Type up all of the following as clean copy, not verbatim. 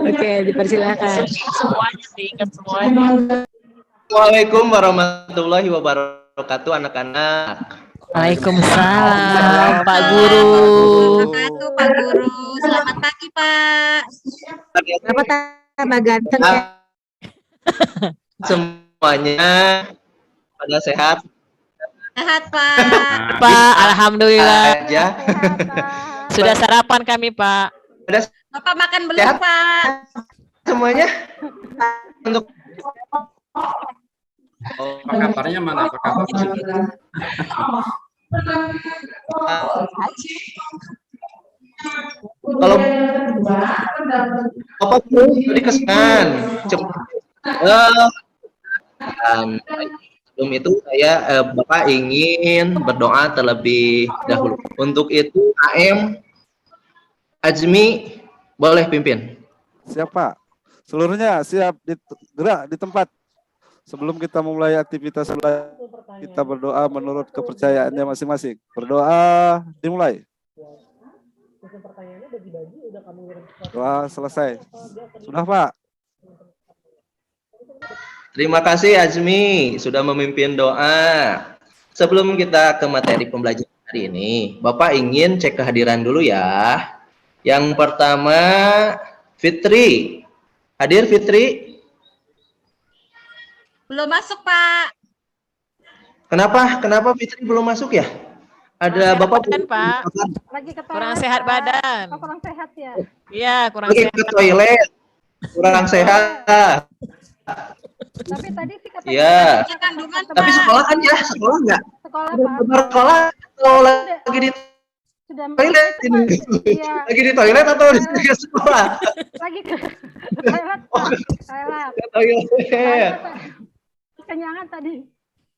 Oke, dipersilakan. Semuanya diingat semuanya. Waalaikumsalam warahmatullahi wabarakatuh anak-anak. Waalaikumsalam, Pak Guru. Wabarakatuh, Pak Guru. Selamat pagi, Pak. Kenapa tambah ganteng ya? Semuanya pada sehat Sehat, Pak. Pak, alhamdulillah. aja. Sudah sarapan kami, Pak. Ada Bapak makan belum, Sehat? Pak? semuanya untuk Apa kabarnya mana? Apa kabarnya? kalau Bapak tadi kesan sebelum itu Bapak ingin berdoa terlebih dahulu. Untuk itu AM Azmi boleh pimpin. Siapa? Seluruhnya siap gerak di tempat. Sebelum kita memulai aktivitas kita berdoa menurut kepercayaannya masing-masing. Berdoa dimulai. Doa selesai. Sudah, Pak? Terima kasih Azmi sudah memimpin doa. Sebelum kita ke materi pembelajaran hari ini, Bapak ingin cek kehadiran dulu ya. Yang pertama Fitri. Hadir Fitri? Belum masuk, Pak. Kenapa Fitri belum masuk ya? Ada Bapak badan, Pak. Lagi ke Kurang toilet, sehat Pak. badan. Oh, kurang sehat ya. Iya, kurang lagi sehat. ke toilet. Kurang sehat. Tapi tadi sih katanya Iya. Cek kandungan, Tapi Pak. sekolah kan ya? Sekolah enggak? sekolah, Pak. Sekolah atau lagi di Sudah toilet? itu, Pak. Iya, Lagi di toilet atau di sekolah? lagi ke toilet, Pak. Toilet. Toilet. Kenyangan tadi.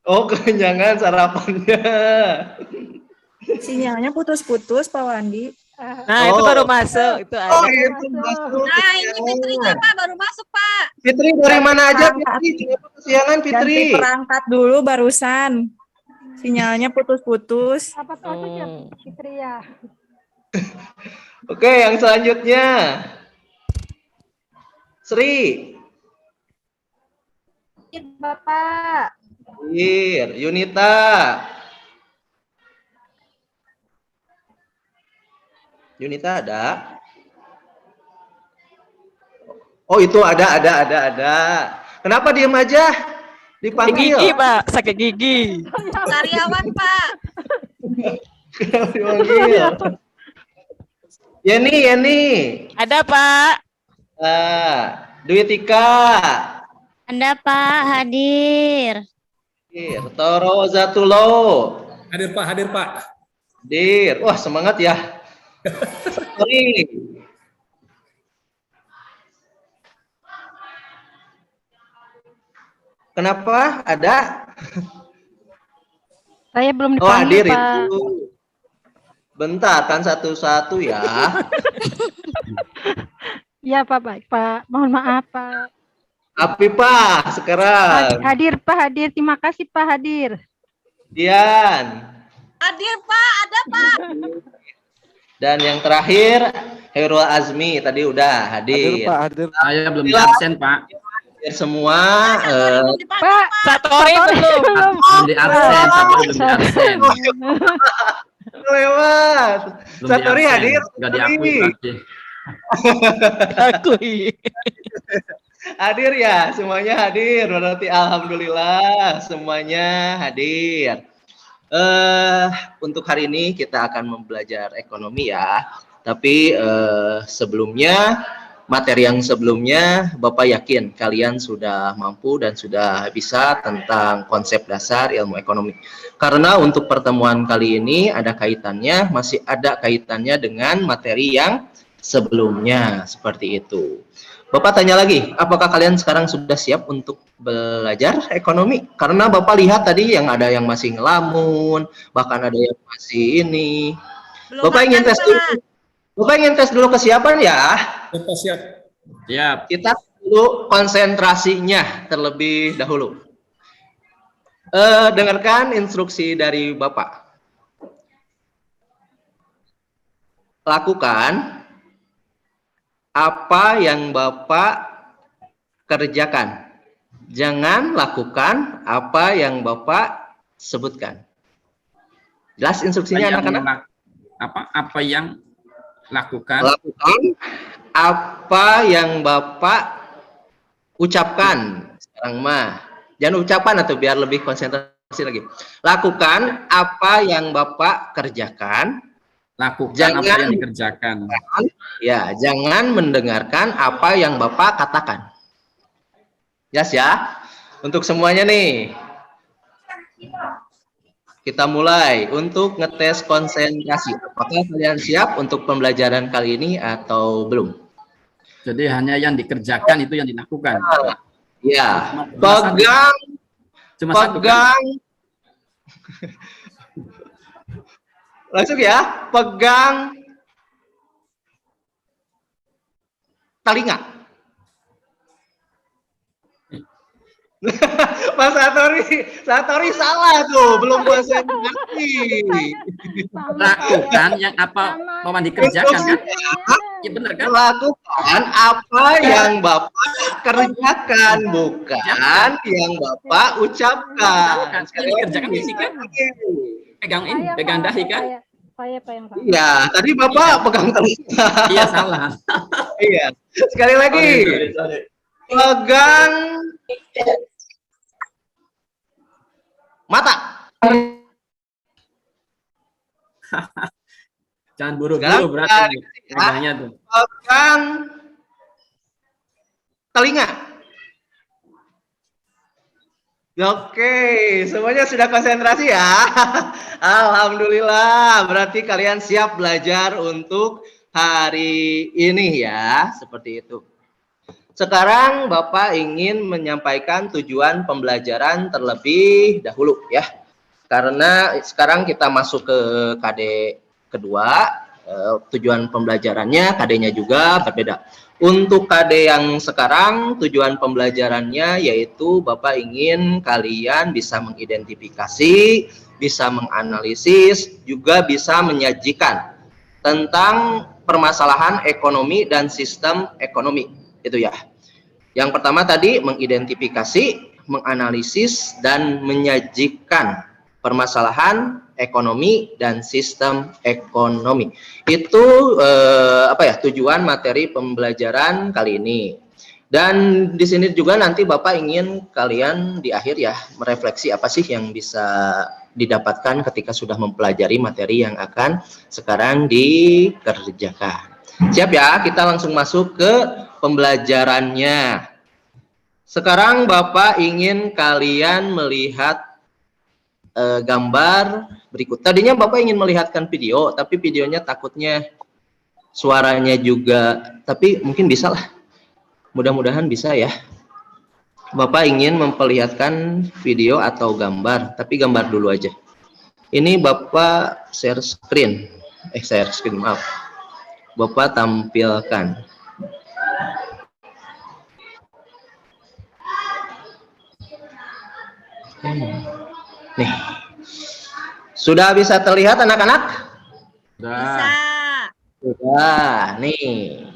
Oh, kekenyangan sarapannya. Sinyalnya putus-putus, Pak Wandi. Nah, itu baru masuk. Itu Oh, ada. itu masuk. Nah, ini Fitrinya, Pak. Baru masuk, Pak. Fitri dari mana aja, Fitri? Kenapa kesiangan, Fitri? Ganti perangkat dulu barusan. Sinyalnya putus-putus. Apa tuh aku siap Fitri ya? Oke, yang selanjutnya. Sri. Bapak. Yunita. Yunita ada? Oh, itu ada. Kenapa diem aja? Sakit Dipanggil. gigi, Pak. Sakit gigi. Karyawan, Pak. Dipanggil. Yeni. Ada, Pak. Dwi Tika. Anda Pak hadir. Toro Zatulo. Hadir Pak, hadir Pak. Hadir. Wah, semangat ya. Sorry. Kenapa? Ada? Saya belum Oh, hadir dipanggil, Pak. itu. Bentar, kan satu-satu ya. Iya, Pak. Baik, Pak. Mohon maaf, Pak. Api Pak, sekarang. Hadir, Pak. Hadir. Terima kasih, Pak. Hadir. Dian. Hadir, Pak. Ada, Pak. Dan yang terakhir, Herul Azmi. Tadi udah Hadir, hadir. Pak. Hadir. Saya belum di absen Pak. Hadir semua. Pak. Satori belum. Belum di absen, Satori belum di absen. Lewat. Belum Satori di absen. hadir. Nggak diakui berarti. Akui. Hadir ya, semuanya hadir. Berarti alhamdulillah semuanya hadir. Untuk hari ini kita akan belajar ekonomi ya. Tapi sebelumnya, materi yang sebelumnya Bapak yakin kalian sudah mampu dan sudah bisa tentang konsep dasar ilmu ekonomi. Karena untuk pertemuan kali ini masih ada kaitannya dengan materi yang sebelumnya, seperti itu. Bapak tanya lagi, apakah kalian sekarang sudah siap untuk belajar ekonomi? Karena Bapak lihat tadi yang ada yang masih ngelamun, bahkan ada yang masih ini. Bapak ingin tes dulu. Bapak ingin tes dulu kesiapan ya? Siap. Siap. Kita dulu konsentrasinya terlebih dahulu. Dengarkan instruksi dari Bapak. Lakukan apa yang Bapak kerjakan. Jangan lakukan apa yang Bapak sebutkan. Jelas instruksinya anak-anak? Apa yang lakukan? Lakukan apa yang Bapak ucapkan. Sekarang mah jangan ucapan atau biar lebih konsentrasi lagi. Lakukan apa yang Bapak kerjakan. Lakukan apa yang dikerjakan. Ya, jangan mendengarkan apa yang Bapak katakan. Yes ya. Untuk semuanya nih. Kita mulai untuk ngetes konsentrasi. Apakah kalian siap untuk pembelajaran kali ini atau belum? Jadi hanya yang dikerjakan itu yang dilakukan. Ya, Cuma satu kan? pegang. Langsung ya, pegang telinga. Mas Satori salah tuh, belum konsentrasi. Lakukan yang apa Paman dikerjakan kan? Ya benar kan? Lakukan apa yang Bapak kerjakan, bukan yang Bapak ucapkan. Yang dikerjakan ini kan? Pegang dahi kan? Saya Pak yang salah. Iya, tadi Bapak pegang telinga. Iya salah. Iya. Sekali lagi. Pegang mata. Jangan buru-buru berarti pegangnya tuh. Pegang telinga. Oke, semuanya sudah konsentrasi ya. Alhamdulillah, berarti kalian siap belajar untuk hari ini ya, seperti itu. Sekarang Bapak ingin menyampaikan tujuan pembelajaran terlebih dahulu ya. Karena sekarang kita masuk ke KD kedua, tujuan pembelajarannya, KD-nya juga berbeda. Untuk KD yang sekarang, tujuan pembelajarannya yaitu Bapak ingin kalian bisa mengidentifikasi, bisa menganalisis, juga bisa menyajikan tentang permasalahan ekonomi dan sistem ekonomi. Itu ya. Yang pertama tadi mengidentifikasi, menganalisis, dan menyajikan permasalahan ekonomi dan sistem ekonomi. Itu tujuan materi pembelajaran kali ini. Dan di sini juga nanti Bapak ingin kalian di akhir ya merefleksi apa sih yang bisa didapatkan ketika sudah mempelajari materi yang akan sekarang dikerjakan. Siap ya, kita langsung masuk ke pembelajarannya. Sekarang Bapak ingin kalian melihat gambar berikut. Tadinya Bapak ingin melihatkan video, tapi videonya takutnya suaranya juga, tapi mungkin bisa lah. Mudah-mudahan bisa ya. Bapak ingin memperlihatkan video atau gambar, tapi gambar dulu aja. Ini Bapak share screen. Maaf. Bapak tampilkan. Nih. Sudah bisa terlihat anak-anak? Bisa. Sudah. Nih.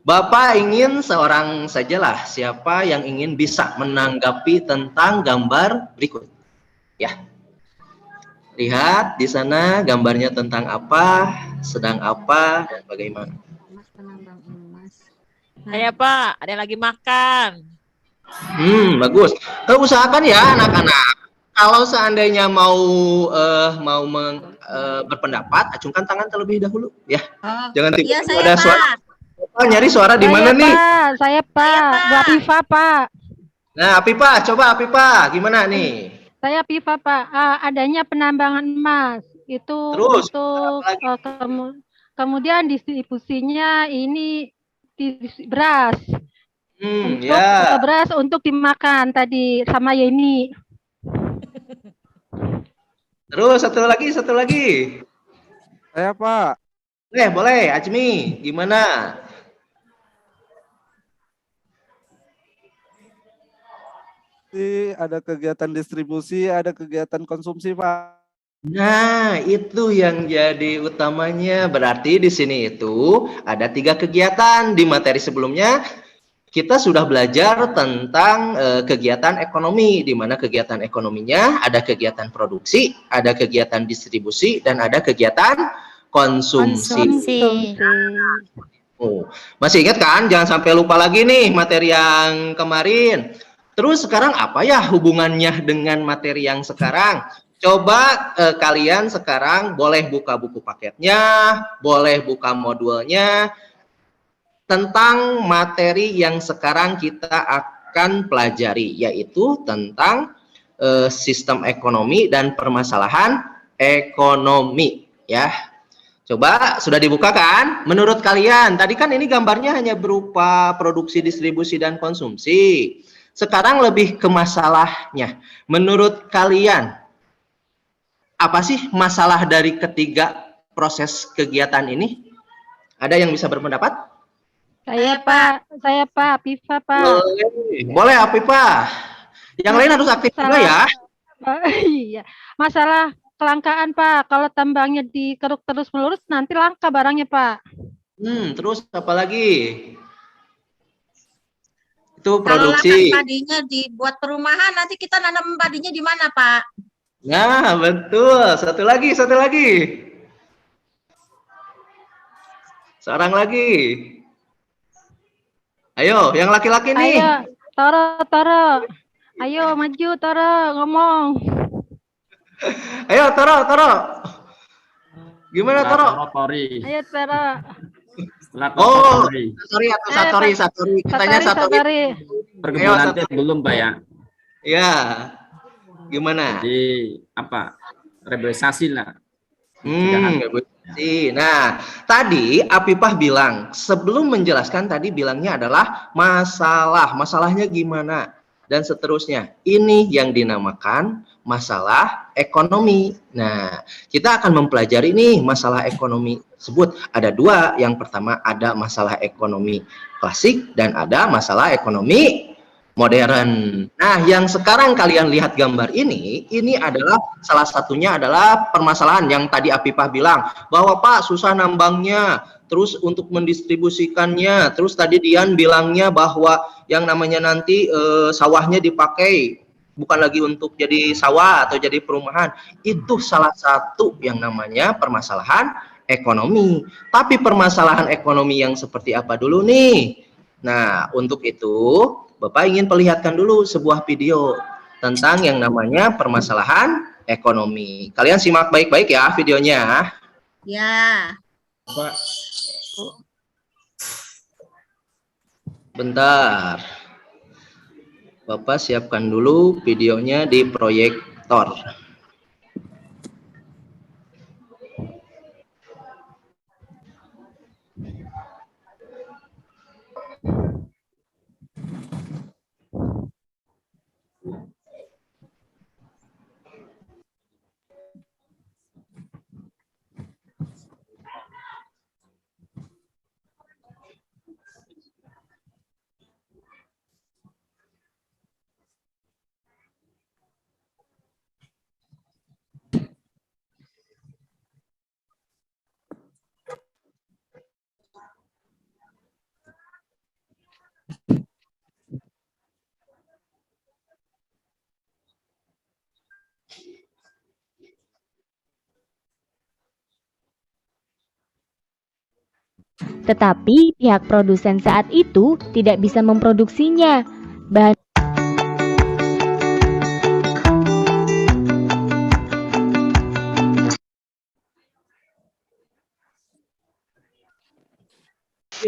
Bapak ingin seorang sajalah siapa yang ingin bisa menanggapi tentang gambar berikut. Ya. Lihat di sana gambarnya tentang apa, sedang apa, dan bagaimana. Saya Pak, ada yang lagi makan. Bagus. Usahakan ya anak-anak. Kalau seandainya mau berpendapat, acungkan tangan terlebih dahulu, ya. Jangan tiba-tiba Iya, saya ada suara. Bapak nyari suara di mana nih? Saya Pak, Bu Apifa Pak. Nah, Apipa, coba Apipa, gimana nih? Saya Apifa Pak. Adanya penambangan emas itu Terus, untuk kemudian distribusinya ini beras. Untuk ya. beras untuk dimakan tadi sama Yeni. Terus satu lagi. Saya Pak. Boleh, Ajmi, gimana? Ada kegiatan distribusi, ada kegiatan konsumsi Pak. Nah, itu yang jadi utamanya. Berarti di sini itu ada 3 kegiatan. Di materi sebelumnya kita sudah belajar tentang kegiatan ekonomi, di mana kegiatan ekonominya ada kegiatan produksi, ada kegiatan distribusi, dan ada kegiatan konsumsi. Oh, masih ingat kan? Jangan sampai lupa lagi nih materi yang kemarin. Terus sekarang apa ya hubungannya dengan materi yang sekarang? Coba kalian sekarang boleh buka buku paketnya, boleh buka modulnya, tentang materi yang sekarang kita akan pelajari, yaitu tentang sistem ekonomi dan permasalahan ekonomi, ya. Coba sudah dibuka kan? Menurut kalian, tadi kan ini gambarnya hanya berupa produksi, distribusi, dan konsumsi. Sekarang lebih ke masalahnya. Menurut kalian, apa sih masalah dari ketiga proses kegiatan ini? Ada yang bisa berpendapat? Saya Pak, Afifa Pak. Boleh Afifa. Yang lain harus aktif juga ya. Iya, masalah kelangkaan Pak. Kalau tambangnya dikeruk terus menerus nanti langka barangnya Pak. Terus apa lagi? Itu Kalau produksi. lahan padinya dibuat perumahan, nanti kita nanam padinya di mana Pak? Nah, betul. Satu lagi. Seorang lagi. Ayo, yang laki-laki nih. Ayo, Toro. Ayo maju Toro, ngomong. Ayo, Toro. Gimana, Toro? Tori. Ayo Toro. Setelah Oh, Tori. Satori. Katanya Satori. Perkebunan teh belum, Pak ya. Ya. Gimana? Di apa? Reboisasi lah. Nah, tadi Apipah bilang, sebelum menjelaskan tadi bilangnya adalah masalahnya gimana, dan seterusnya. Ini yang dinamakan masalah ekonomi. Nah, kita akan mempelajari nih masalah ekonomi tersebut. Ada 2, yang pertama ada masalah ekonomi klasik, dan ada masalah ekonomi modern. Nah, yang sekarang kalian lihat gambar ini adalah salah satunya adalah permasalahan yang tadi Apipah bilang bahwa Pak susah nambangnya, terus untuk mendistribusikannya, terus tadi Dian bilangnya bahwa yang namanya nanti sawahnya dipakai bukan lagi untuk jadi sawah atau jadi perumahan. Itu salah satu yang namanya permasalahan ekonomi. Tapi permasalahan ekonomi yang seperti apa dulu nih? Nah, untuk itu Bapak ingin perlihatkan dulu sebuah video tentang yang namanya permasalahan ekonomi. Kalian simak baik-baik ya videonya. Ya. Bentar. Bapak siapkan dulu videonya di proyektor. Tetapi pihak produsen saat itu tidak bisa memproduksinya. Bahan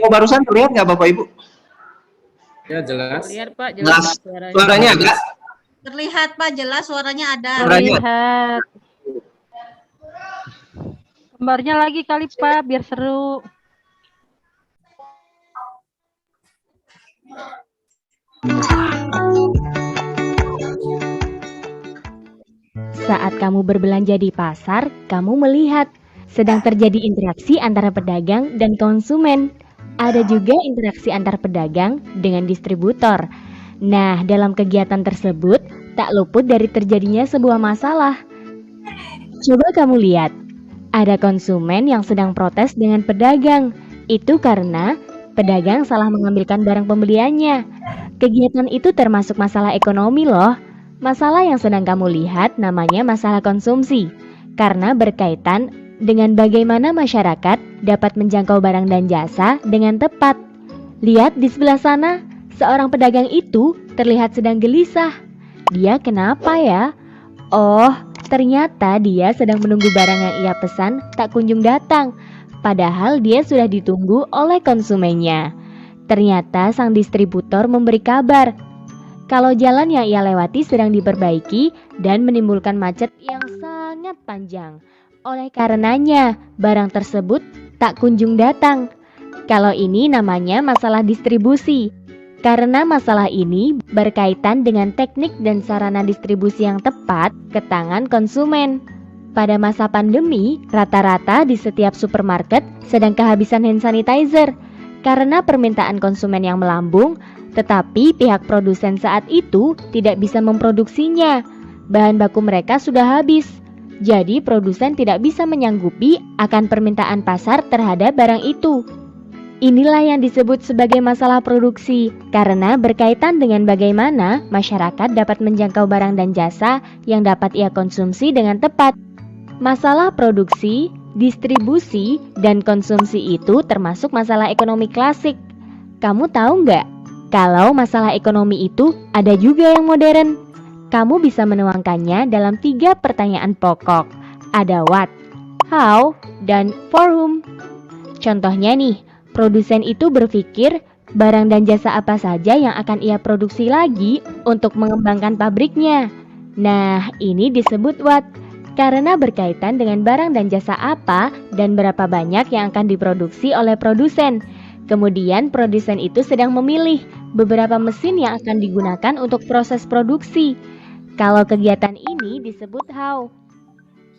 Barusan terlihat nggak Bapak Ibu? Ya, jelas. Lihat Pak, Jelas. suaranya. Suaranya enggak? Terlihat Pak, jelas suaranya ada. Suaranya. Lihat. Gambarnya lagi kali Pak, biar seru. Saat kamu berbelanja di pasar, kamu melihat sedang terjadi interaksi antara pedagang dan konsumen. Ada juga interaksi antar pedagang dengan distributor. Nah, dalam kegiatan tersebut tak luput dari terjadinya sebuah masalah. Coba kamu lihat, ada konsumen yang sedang protes dengan pedagang. Itu karena pedagang salah mengambilkan barang pembeliannya. Kegiatan itu termasuk masalah ekonomi loh. Masalah yang sedang kamu lihat namanya masalah konsumsi, karena berkaitan dengan bagaimana masyarakat dapat menjangkau barang dan jasa dengan tepat. Lihat di sebelah sana, seorang pedagang itu terlihat sedang gelisah. Dia kenapa ya? Oh, ternyata dia sedang menunggu barang yang ia pesan tak kunjung datang. Padahal dia sudah ditunggu oleh konsumennya. Ternyata sang distributor memberi kabar kalau jalan yang ia lewati sedang diperbaiki dan menimbulkan macet yang sangat panjang. Oleh karenanya, barang tersebut tak kunjung datang. Kalau ini namanya masalah distribusi. Karena masalah ini berkaitan dengan teknik dan sarana distribusi yang tepat ke tangan konsumen. Pada masa pandemi, rata-rata di setiap supermarket sedang kehabisan hand sanitizer karena permintaan konsumen yang melambung, tetapi pihak produsen saat itu tidak bisa memproduksinya. Bahan baku mereka sudah habis. Jadi produsen tidak bisa menyanggupi akan permintaan pasar terhadap barang itu. Inilah yang disebut sebagai masalah produksi, karena berkaitan dengan bagaimana masyarakat dapat menjangkau barang dan jasa yang dapat ia konsumsi dengan tepat. Masalah produksi, distribusi, dan konsumsi itu termasuk masalah ekonomi klasik. Kamu tahu nggak, kalau masalah ekonomi itu ada juga yang modern? Kamu bisa menuangkannya dalam 3 pertanyaan pokok. Ada what, how, dan for whom. Contohnya nih, produsen itu berpikir barang dan jasa apa saja yang akan ia produksi lagi untuk mengembangkan pabriknya. Nah, ini disebut what, karena berkaitan dengan barang dan jasa apa dan berapa banyak yang akan diproduksi oleh produsen. Kemudian produsen itu sedang memilih beberapa mesin yang akan digunakan untuk proses produksi. Kalau kegiatan ini disebut how.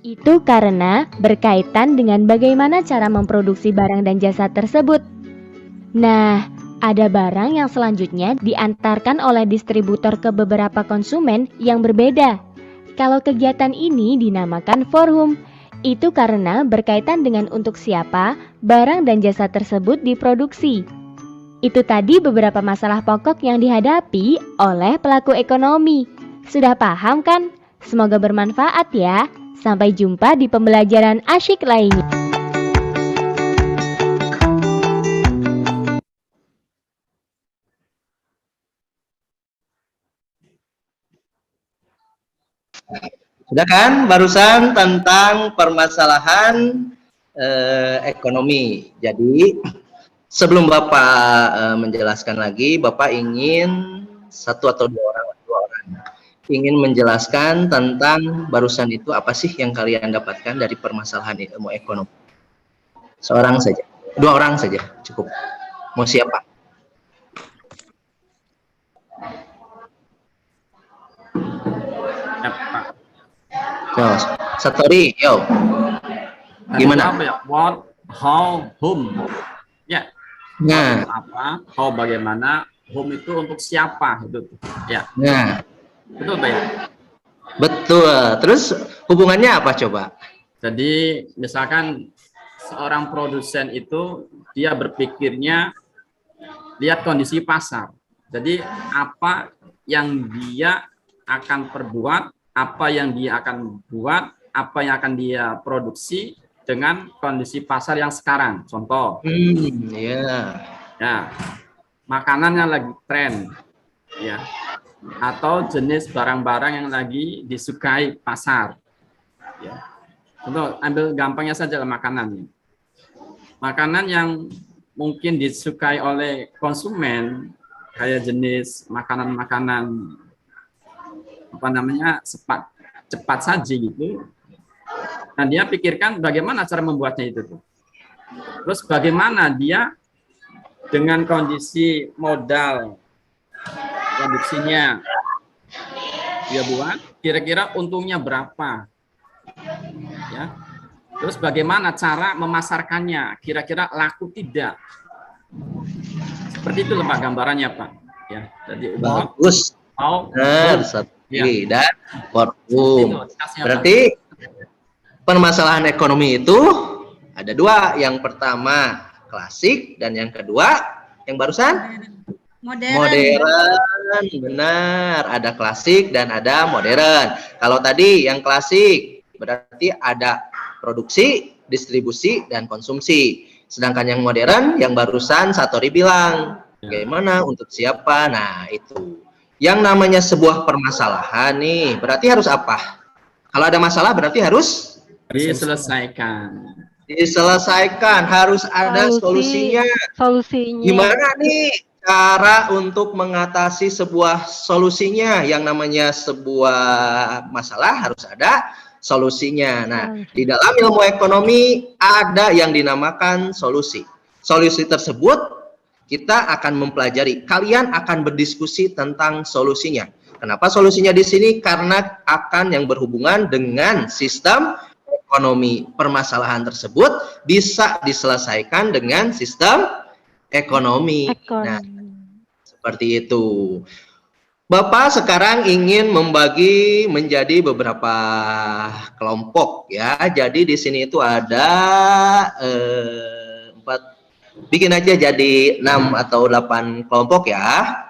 Itu karena berkaitan dengan bagaimana cara memproduksi barang dan jasa tersebut. Nah, ada barang yang selanjutnya diantarkan oleh distributor ke beberapa konsumen yang berbeda. Kalau kegiatan ini dinamakan for whom. Itu karena berkaitan dengan untuk siapa barang dan jasa tersebut diproduksi. Itu tadi beberapa masalah pokok yang dihadapi oleh pelaku ekonomi. Sudah paham kan? Semoga bermanfaat ya. Sampai jumpa di pembelajaran asyik lainnya. Sudah kan barusan tentang permasalahan ekonomi. Jadi sebelum Bapak menjelaskan lagi, Bapak ingin 1 atau 2 orang ingin menjelaskan tentang barusan itu apa sih yang kalian dapatkan dari permasalahan ilmu ekonomi. Seorang saja, 2 orang saja cukup. Mau siapa? Yo, Satori, yo. Gimana? Apa ya? What, how, whom. Ya. Nah, Apa, how bagaimana, whom itu untuk siapa itu. Ya. nah, Betul Pak ya? betul. Terus hubungannya apa coba? Jadi misalkan seorang produsen itu dia berpikirnya lihat kondisi pasar. Jadi apa yang dia akan perbuat, apa yang dia akan buat, apa yang akan dia produksi dengan kondisi pasar yang sekarang. Contoh, ya, makanannya lagi tren, ya, atau jenis barang-barang yang lagi disukai pasar. Ya. Contoh, ambil gampangnya saja makanan. Makanan yang mungkin disukai oleh konsumen, kayak jenis makanan-makanan apa namanya cepat saji gitu. Nah dia pikirkan bagaimana cara membuatnya itu tuh. Terus bagaimana dia dengan kondisi modal produksinya dia buat, kira-kira untungnya berapa, ya. Terus bagaimana cara memasarkannya, kira-kira laku tidak. Seperti itu Pak gambarannya Pak. Ya, jadi bagus. How, dan for whom. Berarti permasalahan ekonomi itu ada dua. Yang pertama klasik dan yang kedua yang barusan modern. Benar, ada klasik dan ada modern. Kalau tadi yang klasik berarti ada produksi, distribusi, dan konsumsi. Sedangkan yang modern yang barusan Satori bilang, bagaimana untuk siapa? Nah, itu. Yang namanya sebuah permasalahan nih, berarti harus apa? Kalau ada masalah berarti harus diselesaikan. Diselesaikan, harus ada solusinya. Gimana nih cara untuk mengatasi sebuah solusinya? Yang namanya sebuah masalah harus ada solusinya. Nah, di dalam ilmu ekonomi ada yang dinamakan solusi. Solusi tersebut kita akan mempelajari. Kalian akan berdiskusi tentang solusinya. Kenapa solusinya di sini? Karena akan yang berhubungan dengan sistem ekonomi. Permasalahan tersebut bisa diselesaikan dengan sistem ekonomi. Nah, seperti itu. Bapak sekarang ingin membagi menjadi beberapa kelompok ya. Jadi di sini itu ada 4, bikin aja jadi 6 atau 8 kelompok ya.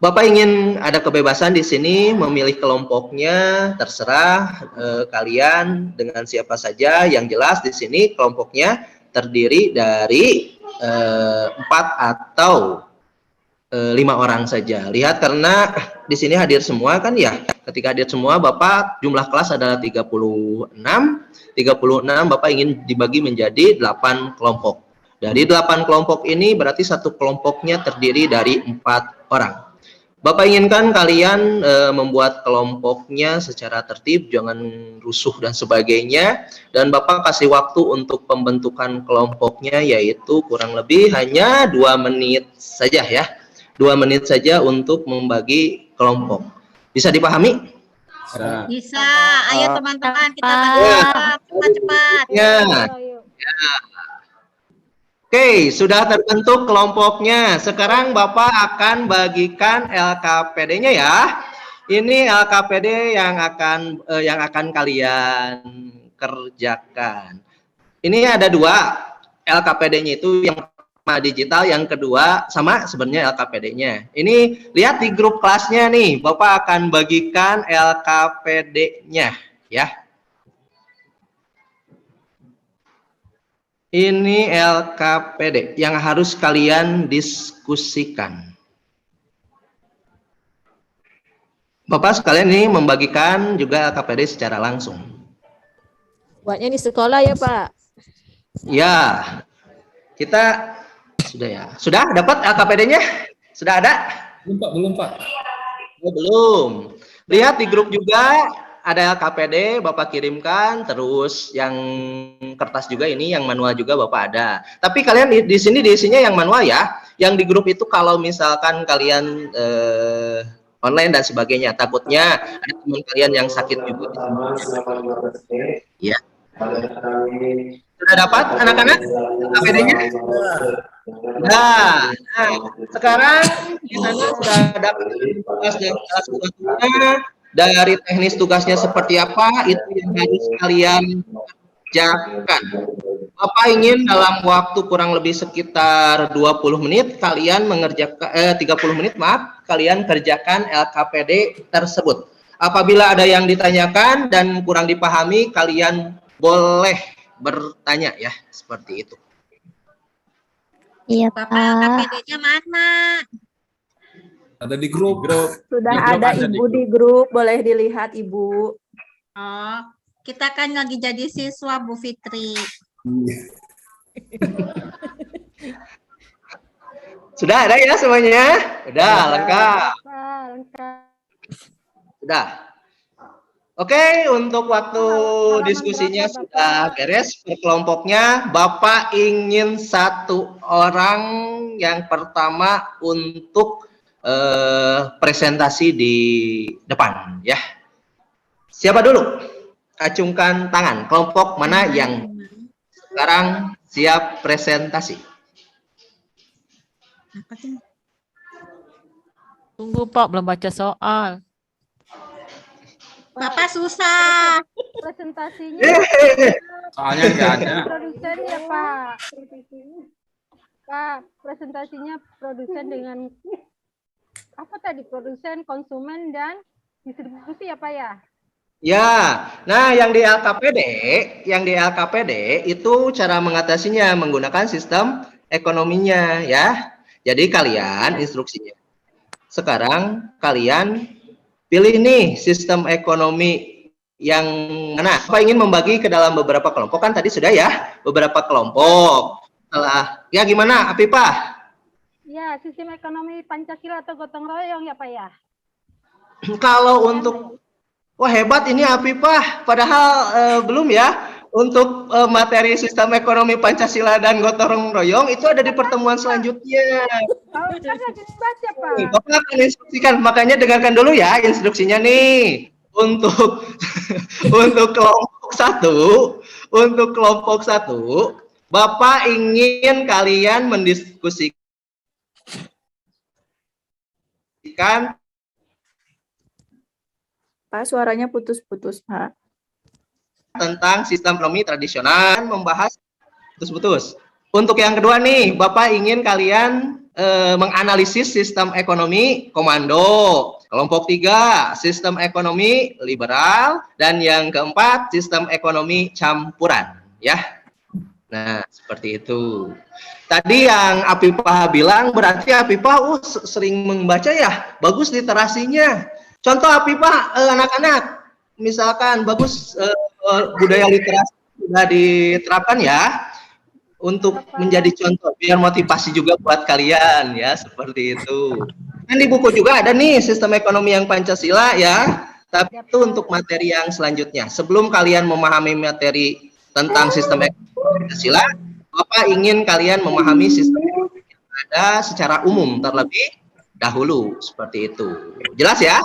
Bapak ingin ada kebebasan di sini memilih kelompoknya, terserah kalian dengan siapa saja. Yang jelas di sini kelompoknya terdiri dari 4 atau 5 orang saja. Lihat karena di sini hadir semua kan ya. Ketika hadir semua Bapak jumlah kelas adalah 36. 36 Bapak ingin dibagi menjadi 8 kelompok. Dari 8 kelompok ini berarti satu kelompoknya terdiri dari 4 orang. Bapak inginkan kalian membuat kelompoknya secara tertib, jangan rusuh dan sebagainya. Dan Bapak kasih waktu untuk pembentukan kelompoknya yaitu kurang lebih hanya 2 menit saja ya. 2 menit saja untuk membagi kelompok. Bisa dipahami? Bisa. Ayo teman-teman kita bagi cepat-cepat. Ya. Oke, sudah terbentuk kelompoknya. Sekarang Bapak akan bagikan LKPD-nya ya. Ini LKPD yang akan kalian kerjakan. Ini ada 2 LKPD-nya itu, yang pertama digital, yang kedua sama sebenarnya LKPD-nya. Ini lihat di grup kelasnya nih, Bapak akan bagikan LKPD-nya ya. Ini LKPD yang harus kalian diskusikan. Bapak sekalian ini membagikan juga LKPD secara langsung. Buatnya di sekolah ya Pak? Ya, kita sudah ya. Sudah dapat LKPD-nya? Sudah ada? Belum Pak, belum Pak. Oh, belum. Lihat di grup juga ada LKPD, Bapak kirimkan, terus yang kertas juga ini, yang manual juga Bapak ada. Tapi kalian di sini diisinya yang manual ya. Yang di grup itu kalau misalkan kalian online dan sebagainya, takutnya ada teman kalian yang sakit juga. Ya. Sudah dapat anak-anak LKPD-nya? Nah, sekarang di sana sudah ada tugas dan tugasnya. Dari teknis tugasnya seperti apa, itu yang harus kalian kerjakan. Bapak ingin dalam waktu kurang lebih sekitar 20 menit, kalian mengerjakan, 30 menit maaf, kalian kerjakan LKPD tersebut. Apabila ada yang ditanyakan dan kurang dipahami, kalian boleh bertanya ya, seperti itu. Iya, Bapak LKPD-nya mana? Ada di grup. Sudah ada Ibu di grup, boleh dilihat Ibu. Oh, kita kan lagi jadi siswa Bu Fitri. Sudah ada ya semuanya? Sudah, lengkap. Sudah. Oke, untuk waktu diskusinya sudah beres per kelompoknya. Bapak ingin 1 orang yang pertama untuk presentasi di depan ya. Siapa dulu? Acungkan tangan. Kelompok mana yang sekarang siap presentasi? Tunggu Pak, belum baca soal. Bapak susah. Presentasinya Soalnya nggak ada. produsen ya Pak. Pak, presentasinya produsen dengan apa tadi? Produsen, konsumen, dan distribusi ya Pak ya? Ya, nah yang di LKPD itu cara mengatasinya menggunakan sistem ekonominya ya. Jadi kalian instruksinya. Sekarang kalian pilih nih sistem ekonomi yang mana. Bapak ingin membagi ke dalam beberapa kelompok, kan tadi sudah ya, beberapa kelompok. Setelah ya gimana Apipah? Ya, sistem ekonomi Pancasila atau gotong royong ya Pak ya? Kalau untuk wah hebat ini Apipah, padahal belum ya. Untuk materi sistem ekonomi Pancasila dan gotong royong itu ada di pertemuan selanjutnya. Kalau kan lagi dibaca Pak. Bapak akan instruksikan, makanya dengarkan dulu ya instruksinya nih. Untuk untuk kelompok satu, Bapak ingin kalian mendiskusikan. Pak, suaranya putus-putus, Pak. Tentang sistem ekonomi tradisional, membahas putus-putus. Untuk yang kedua nih, Bapak ingin kalian menganalisis sistem ekonomi komando. Kelompok 3, sistem ekonomi liberal. Dan yang keempat, sistem ekonomi campuran. Ya, nah seperti itu. Tadi yang Apipah bilang, berarti Apipah sering membaca ya, bagus literasinya. Contoh Apipah, anak-anak, misalkan bagus budaya literasi sudah diterapkan ya, untuk menjadi contoh, biar motivasi juga buat kalian ya, seperti itu. Dan di buku juga ada nih sistem ekonomi yang Pancasila ya, tapi itu untuk materi yang selanjutnya. Sebelum kalian memahami materi tentang sistem ekonomi Pancasila, Bapak ingin kalian memahami sistem ekonomi yang ada secara umum terlebih dahulu, seperti itu. Jelas ya?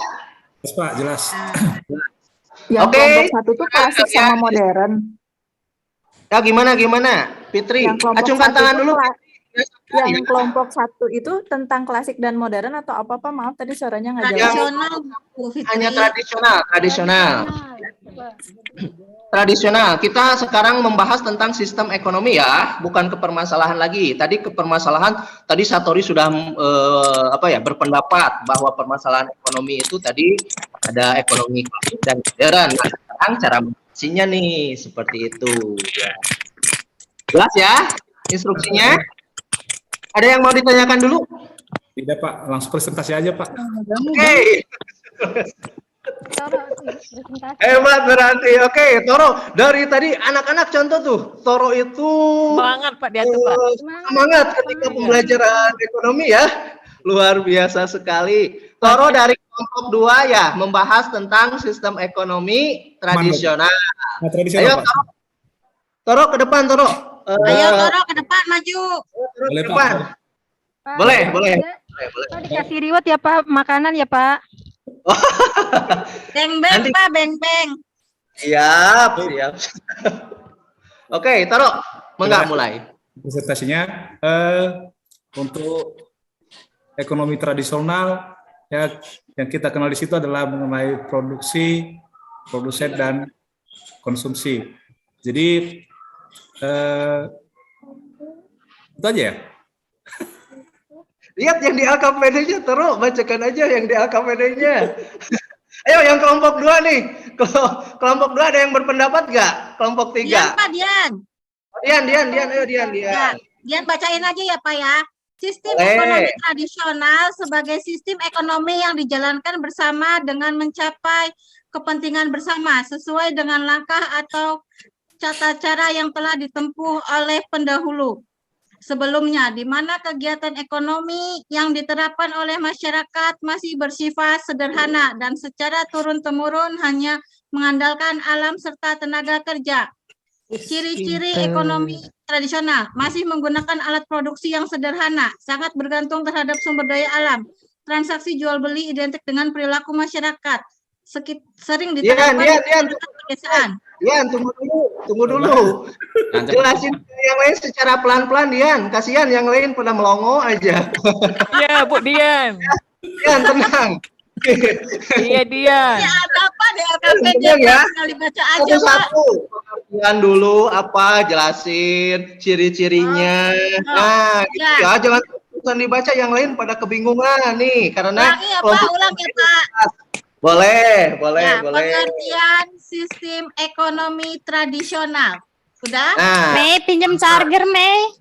Jelas Pak, jelas. Yang kelompok satu tuh klasik sama modern. Ya gimana Fitri? Acungkan tangan dulu. Yang kelompok satu itu tentang klasik dan modern atau apa Pak? Maaf tadi suaranya nggak jelas. Tradisional, Bu Fitri. Hanya tradisional. Kita sekarang membahas tentang sistem ekonomi ya, bukan kepermasalahan lagi. Tadi Satori sudah berpendapat bahwa permasalahan ekonomi itu tadi ada ekonomi klasik dan modern. Nah, sekarang cara mengatasinya nih seperti itu. Jelas ya instruksinya? Ada yang mau ditanyakan dulu? Tidak Pak, langsung presentasi aja Pak. Oke. Hebat berarti. Oke, Toro. Dari tadi anak-anak contoh tuh. Toro itu Semangat Pak dia tuh Pak. Semangat ketika pembelajaran ekonomi ya. Luar biasa sekali. Toro dari kelompok 2 ya, membahas tentang sistem ekonomi tradisional. Nah, tradisional, Ayo Pak. Toro ke depan, Toro. Ayo Toro ke depan maju. Boleh Ke depan. Pak, Boleh. Pak dikasih reward ya Pak, makanan ya Pak. Beng-beng Nanti- Pak, beng-beng. Siap. Oke, Toro. Mangga mulai. Presentasinya untuk ekonomi tradisional ya, yang kita kenal di situ adalah mengenai produksi, produsen dan konsumsi. Jadi itu aja ya. Lihat yang di LKPD-nya, Toro. Bacakan aja yang di LKPD-nya. Ayo, yang kelompok 2 nih. Kelompok 2 ada yang berpendapat nggak? Kelompok 3. Dian Pak, Dian. Dian. Ayo, Dian. Ya, Dian bacain aja ya Pak ya. Sistem Boleh. ekonomi tradisional sebagai sistem ekonomi yang dijalankan bersama dengan mencapai kepentingan bersama sesuai dengan langkah atau tata cara yang telah ditempuh oleh pendahulu sebelumnya, di mana kegiatan ekonomi yang diterapkan oleh masyarakat masih bersifat sederhana dan secara turun-temurun hanya mengandalkan alam serta tenaga kerja. Ciri-ciri ekonomi tradisional masih menggunakan alat produksi yang sederhana, sangat bergantung terhadap sumber daya alam. Transaksi jual beli identik dengan perilaku masyarakat. Sering diterapkan Dian. pedesaan. Dian, tunggu dulu. Jelasin yang lain secara pelan-pelan, Dian. Kasihan yang lain pada melongo aja. Iya, Bu Dian. Dian, tenang. Iya dia. Ya ada apa di LKP dia Bener ya? tinggal dibaca aja Pak. Satu-satu. Pengertian dulu apa, jelasin ciri-cirinya. Nah, gitu ya, jangan terusan dibaca, yang lain pada kebingungan nih karena Ulangi ya Pak, ulang ya Pak. boleh, Ya, boleh. pengertian sistem ekonomi tradisional. Sudah? Nah, Mei, pinjam charger, Mei.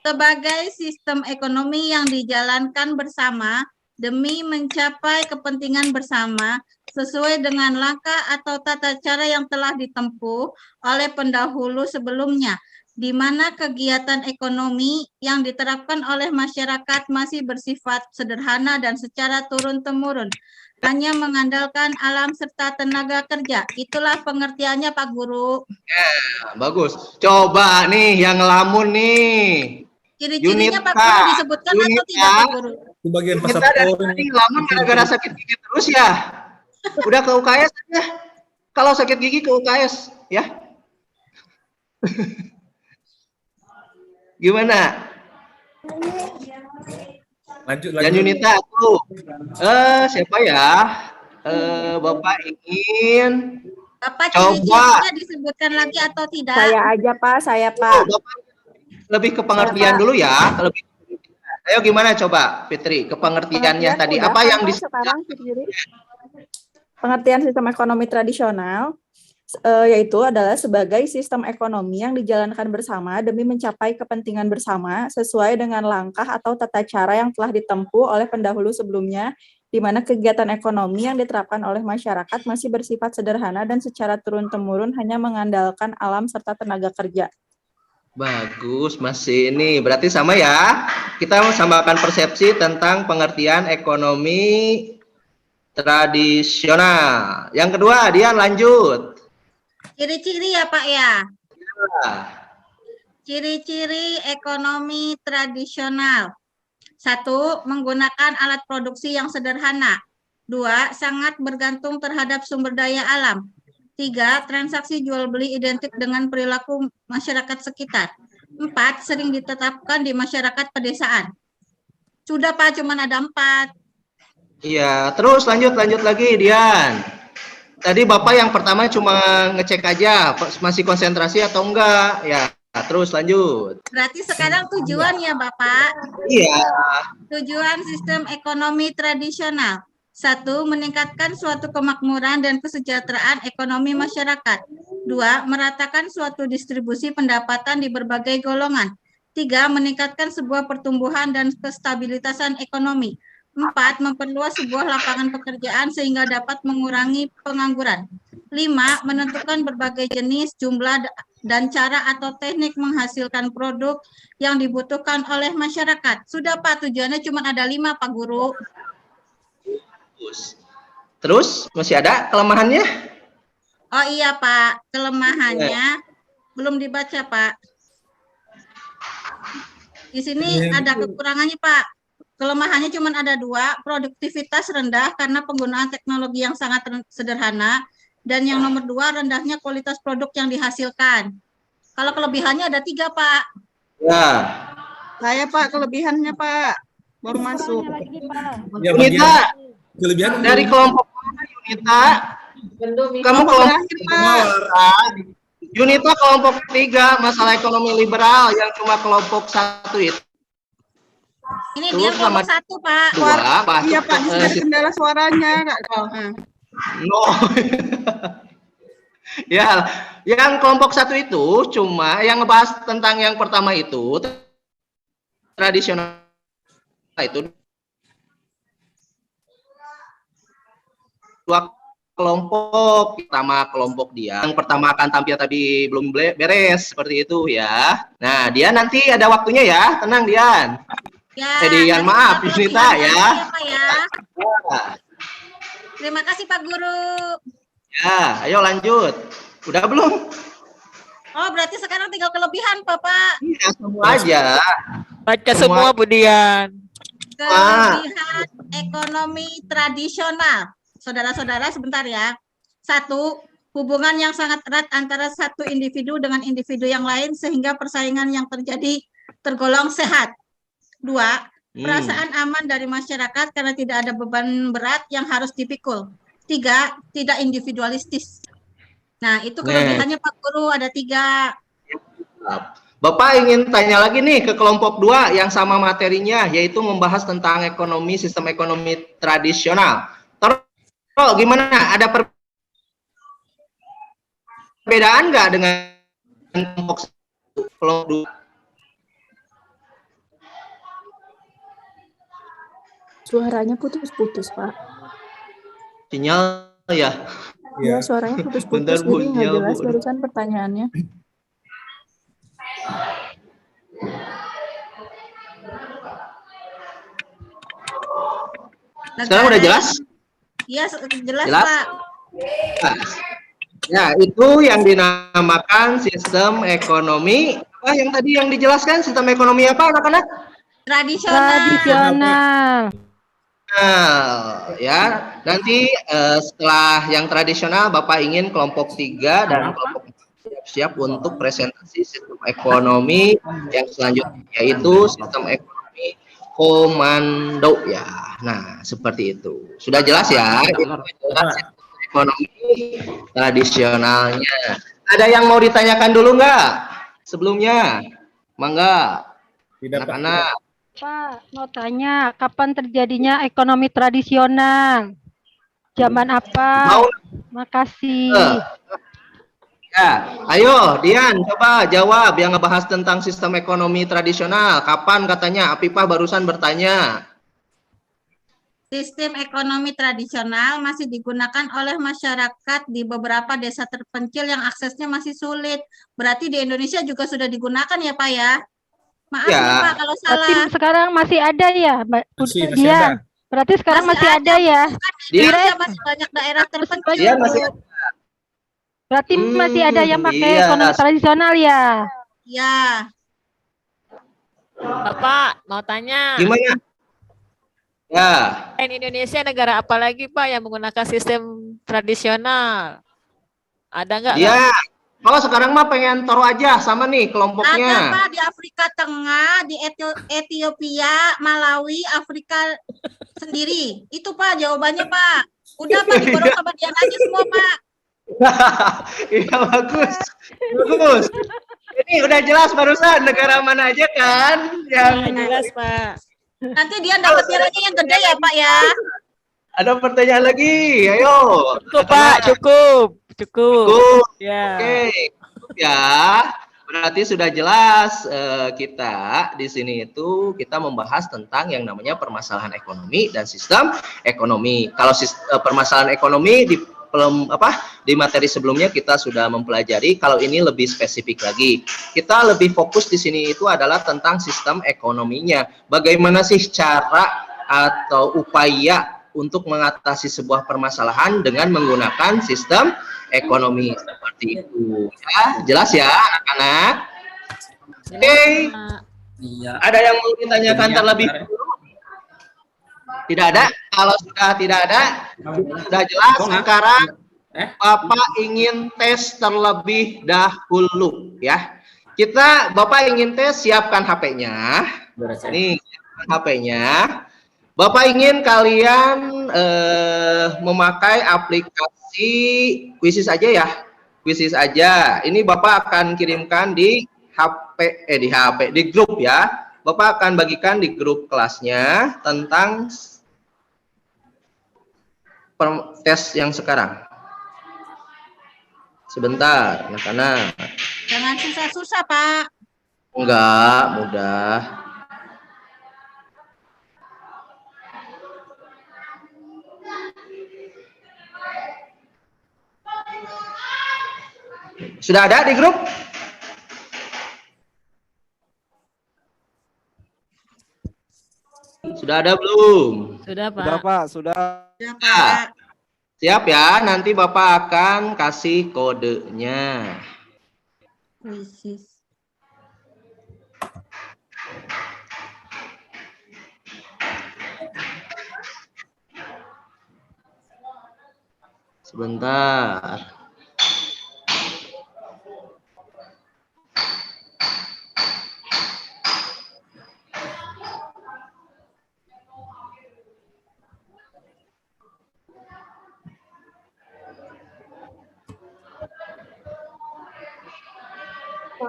Sebagai sistem ekonomi yang dijalankan bersama demi mencapai kepentingan bersama sesuai dengan langkah atau tata cara yang telah ditempuh oleh pendahulu sebelumnya, di mana kegiatan ekonomi yang diterapkan oleh masyarakat masih bersifat sederhana dan secara turun-temurun, hanya mengandalkan alam serta tenaga kerja. Itulah pengertiannya Pak Guru. bagus. Coba nih yang ngelamun nih. Ciri-cirinya Pak Yunita, Guru disebutkan atau Yunita. tidak Pak Guru? Itu bagian Kita pasar dari touring. tadi ngelamun gara-gara sakit gigi terus ya. Udah ke UKS aja. Kalau sakit gigi ke UKS ya. Gimana? Lanjut. Dan Yunita tuh. Siapa ya? Bapak ingin Bapak coba. ciri-cirinya disebutkan lagi atau tidak? Saya aja Pak, saya Pak. Bapak lebih ke pengertian dulu ya. Ayo gimana coba Fitri, ke pengertiannya Pengertian tadi. udah Apa kan, yang Pak, sekarang sendiri? Pengertian sistem ekonomi tradisional yaitu adalah sebagai sistem ekonomi yang dijalankan bersama demi mencapai kepentingan bersama sesuai dengan langkah atau tata cara yang telah ditempuh oleh pendahulu sebelumnya, di mana kegiatan ekonomi yang diterapkan oleh masyarakat masih bersifat sederhana dan secara turun-temurun hanya mengandalkan alam serta tenaga kerja. Bagus, masih ini. Berarti sama ya. Kita samakan persepsi tentang pengertian ekonomi tradisional. Yang kedua, Dian lanjut. Ciri-ciri ya Pak ya. Ciri-ciri ekonomi tradisional. 1. Menggunakan alat produksi yang sederhana. 2. Sangat bergantung terhadap sumber daya alam. 3. Transaksi jual beli identik dengan perilaku masyarakat sekitar. 4. Sering ditetapkan di masyarakat pedesaan. Sudah Pak, cuma ada 4. Iya, terus lanjut lagi Dian. Tadi Bapak yang pertama cuma ngecek aja masih konsentrasi atau enggak. Ya, terus lanjut. Berarti sekarang tujuannya Bapak. Iya. Tujuan sistem ekonomi tradisional. 1. Meningkatkan suatu kemakmuran dan kesejahteraan ekonomi masyarakat. 2. Meratakan suatu distribusi pendapatan di berbagai golongan. 3. Meningkatkan sebuah pertumbuhan dan kestabilitasan ekonomi. 4. Memperluas sebuah lapangan pekerjaan sehingga dapat mengurangi pengangguran. 5. Menentukan berbagai jenis, jumlah, dan cara atau teknik menghasilkan produk yang dibutuhkan oleh masyarakat. Sudah Pak, tujuannya cuma ada 5 Pak Guru. Terus masih ada kelemahannya? Oh iya Pak, kelemahannya belum dibaca Pak. Di sini ada kekurangannya Pak. Kelemahannya cuma ada 2, produktivitas rendah karena penggunaan teknologi yang sangat sederhana, dan yang nomor 2 rendahnya kualitas produk yang dihasilkan. Kalau kelebihannya ada 3 Pak. Ya. Saya Pak, kelebihannya Pak baru masuk. Ya, Yunita, kelebihan dari kelompok mana Yunita? Kamu kelompok Yunita kelompok 3 masalah ekonomi liberal yang cuma kelompok 1 itu. Ini dia kelompok 1 Pak. Iya Pak, di sini ada kendala suaranya. No. Ya, yang kelompok 1 itu cuma yang ngebahas tentang yang pertama itu tradisional itu 2 kelompok. Pertama kelompok dia yang pertama akan tampil tadi belum beres seperti itu ya. Nah, dia nanti ada waktunya ya, tenang Dian. Ya, Dian maaf Yunita ya. Pak ya. Terima kasih Pak Guru. Ya, ayo lanjut. Udah belum? Oh, berarti sekarang tinggal kelebihan Bapak. Iya, semua aja. Baca semua Bu Dian. Kelebihan ekonomi tradisional. Saudara-saudara sebentar ya. 1. Hubungan yang sangat erat antara satu individu dengan individu yang lain sehingga persaingan yang terjadi tergolong sehat. 2. Perasaan aman dari masyarakat karena tidak ada beban berat yang harus dipikul. 3, tidak individualistis. Nah, itu kelebihannya Pak Guru, ada 3. Bapak ingin tanya lagi nih ke kelompok 2 yang sama materinya, yaitu membahas tentang ekonomi, sistem ekonomi tradisional. Terus gimana? Ada perbedaan nggak dengan kelompok 2? Suaranya putus-putus, Pak. Sinyal ya? Iya, suaranya putus-putus, Bentar, Bu, jadi nggak sinyal, jelas Bu. barusan pertanyaannya. Sekarang udah jelas? Iya, jelas, Jelas? Pak. Ya, itu yang dinamakan sistem ekonomi. Apa yang tadi yang dijelaskan? Sistem ekonomi apa, anak-anak? Tradisional. Ya, nanti setelah yang tradisional, Bapak ingin kelompok 3 dan kelompok 4 siap untuk presentasi sistem ekonomi yang selanjutnya, yaitu sistem ekonomi komando ya. Nah, seperti itu. Sudah jelas ya? Itu jelas ekonomi tradisionalnya. Ada yang mau ditanyakan dulu nggak sebelumnya? Mangga. Anak-anak. Pak, mau tanya, kapan terjadinya ekonomi tradisional? Zaman apa? Makasih. Ya, ayo Dian, coba jawab yang ngebahas tentang sistem ekonomi tradisional. Kapan katanya? Apipah barusan bertanya. Sistem ekonomi tradisional masih digunakan oleh masyarakat di beberapa desa terpencil yang aksesnya masih sulit. Berarti di Indonesia juga sudah digunakan ya, Pak ya? Maaf Ya. nih Pak kalau Berarti salah. sekarang masih ada ya, Mbak? Masih Dian? ada. Berarti sekarang masih ada ya? Di Indonesia masih banyak daerah terpencil. Dia masih Bu. Berarti masih ada yang pakai iya. ekonomi tradisional ya? Ya. Bapak mau tanya. Gimana? Ya. Selain Indonesia, negara apa lagi Pak yang menggunakan sistem tradisional? Ada nggak? Ya. Kalau sekarang mah pengen taruh aja sama nih Ada kelompoknya. Pak di Afrika Tengah, di Ethiopia, Malawi, Afrika sendiri. Itu Pak jawabannya Pak. Udah Pak diborong sama Dian aja semua Pak. Iya bagus. Bagus. Ini udah jelas barusan negara mana aja kan yang Jelas, Pak. Nanti Dian dapat nilainya yang gede ya Pak ya. Ada pertanyaan lagi. Ayo. Cukup Pak, cukup. Cukup. Ya. Oke. Ya. Berarti sudah jelas kita di sini itu kita membahas tentang yang namanya permasalahan ekonomi dan sistem ekonomi. Kalau permasalahan ekonomi di materi sebelumnya kita sudah mempelajari. Kalau ini lebih spesifik lagi. Kita lebih fokus di sini itu adalah tentang sistem ekonominya. Bagaimana sih cara atau upaya untuk mengatasi sebuah permasalahan dengan menggunakan sistem ekonomi seperti itu. Ya, jelas ya anak-anak? Oke. Iya. Ada yang mau ditanyakan terlebih dahulu? Tidak ada. Kalau sudah tidak ada, sudah jelas. Sekarang Bapak ingin tes terlebih dahulu, ya. Bapak ingin tes, siapkan HP-nya. Nih, HP-nya. Bapak ingin kalian memakai aplikasi Quizizz aja ya. Quizizz aja. Ini Bapak akan kirimkan di di grup ya. Bapak akan bagikan di grup kelasnya tentang tes yang sekarang. Sebentar, anak-anak. Jangan susah-susah Pak. Enggak, mudah. Sudah ada di grup? Sudah ada belum? Sudah, Pak. Sudah, Pak. Sudah. Ya. Siap ya, nanti Bapak akan kasih kodenya. Sebentar.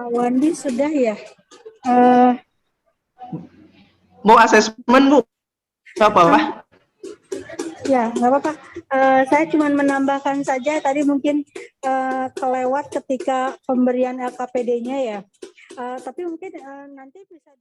Wandi sudah ya. Mau asesmen, Bu? Nggak apa-apa. Ya, nggak apa-apa. Saya cuma menambahkan saja tadi mungkin kelewat ketika pemberian LKPD-nya ya. Tapi mungkin nanti bisa